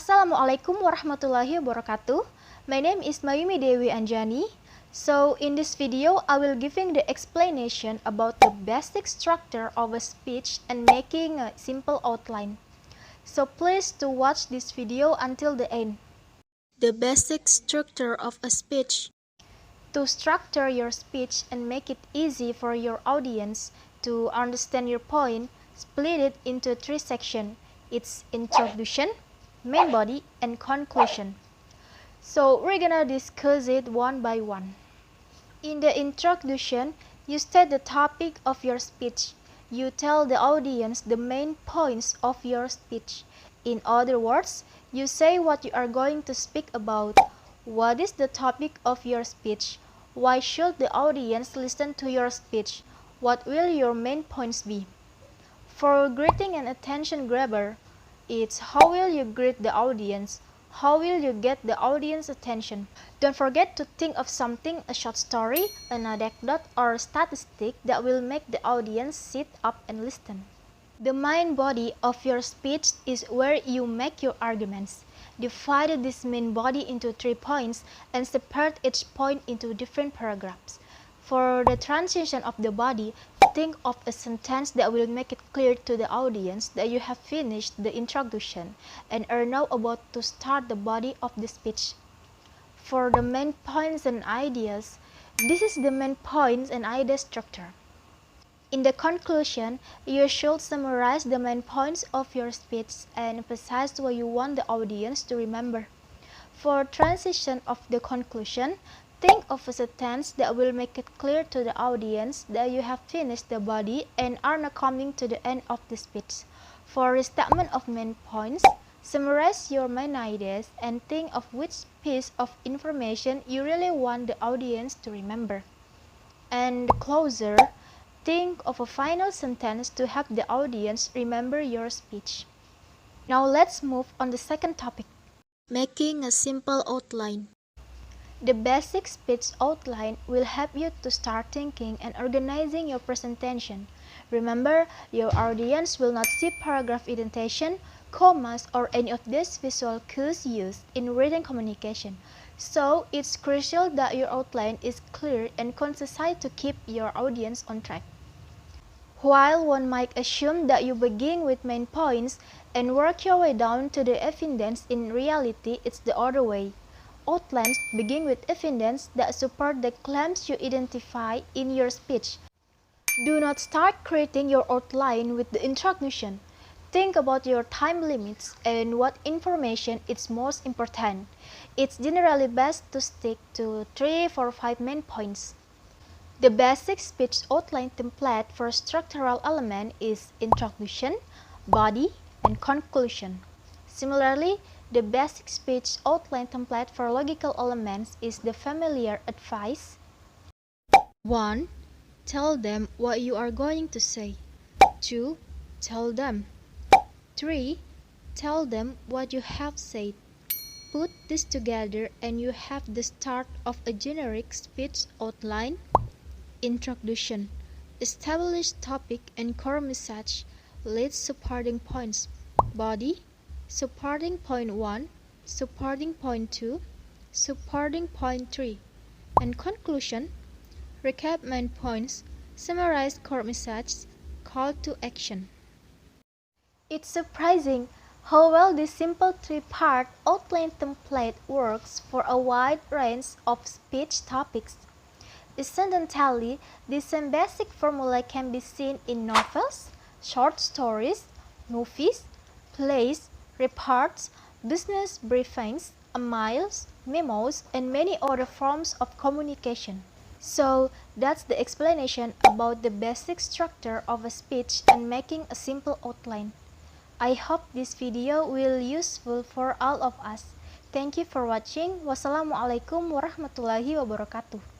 Assalamualaikum warahmatullahi wabarakatuh. My name is Mayumi Dewi Anjani. So in this video, I will giving the explanation about the basic structure of a speech and making a simple outline. So please to watch this video until the end. The basic structure of a speech. To structure your speech and make it easy for your audience to understand your point, split it into 3 sections. It's introduction, main body, and conclusion. So we're gonna discuss it one by one. In the introduction, you state the topic of your speech. You tell the audience the main points of your speech. In other words, you say what you are going to speak about. What is the topic of your speech? Why should the audience listen to your speech? What will your main points be? For greeting and attention grabber, it's how will you greet the audience? How will you get the audience attention? Don't forget to think of something, a short story, an anecdote, or a statistic that will make the audience sit up and listen. The main body of your speech is where you make your arguments. Divide this main body into 3 points and separate each point into different paragraphs. For the transition of the body, think of a sentence that will make it clear to the audience that you have finished the introduction and are now about to start the body of the speech. For the main points and ideas, this is the main points and idea structure. In the conclusion, you should summarize the main points of your speech and emphasize what you want the audience to remember. For transition of the conclusion, think of a sentence that will make it clear to the audience that you have finished the body and are now coming to the end of the speech. For restatement of main points, summarize your main ideas and think of which piece of information you really want the audience to remember. And the closer, think of a final sentence to help the audience remember your speech. Now let's move on the second topic. Making a simple outline. The basic speech outline will help you to start thinking and organizing your presentation. Remember, your audience will not see paragraph indentation, commas, or any of these visual cues used in written communication. So, it's crucial that your outline is clear and concise to keep your audience on track. While one might assume that you begin with main points and work your way down to the evidence, in reality it's the other way. Outlines begin with evidence that support the claims you identify in your speech. Do not start creating your outline with the introduction. Think about your time limits and what information is most important. It's generally best to stick to 3 or 5 main points. The basic speech outline template for structural element is introduction, body, and conclusion. Similarly, the basic speech outline template for logical elements is the familiar advice. 1. Tell them what you are going to say. 2. Tell them. 3. Tell them what you have said. Put this together and you have the start of a generic speech outline. Introduction. Establish topic and core message. Lead supporting points. Body. Supporting point 1. Supporting point 2. Supporting point 3. And conclusion. Recap main points. Summarize core message. Call to action. It's surprising how well this simple 3-part outline template works for a wide range of speech topics. Incidentally, this same basic formula can be seen in novels, short stories, movies, plays, reports, business briefings, emails, memos, and many other forms of communication. So, that's the explanation about the basic structure of a speech and making a simple outline. I hope this video will be useful for all of us. Thank you for watching. Wassalamualaikum warahmatullahi wabarakatuh.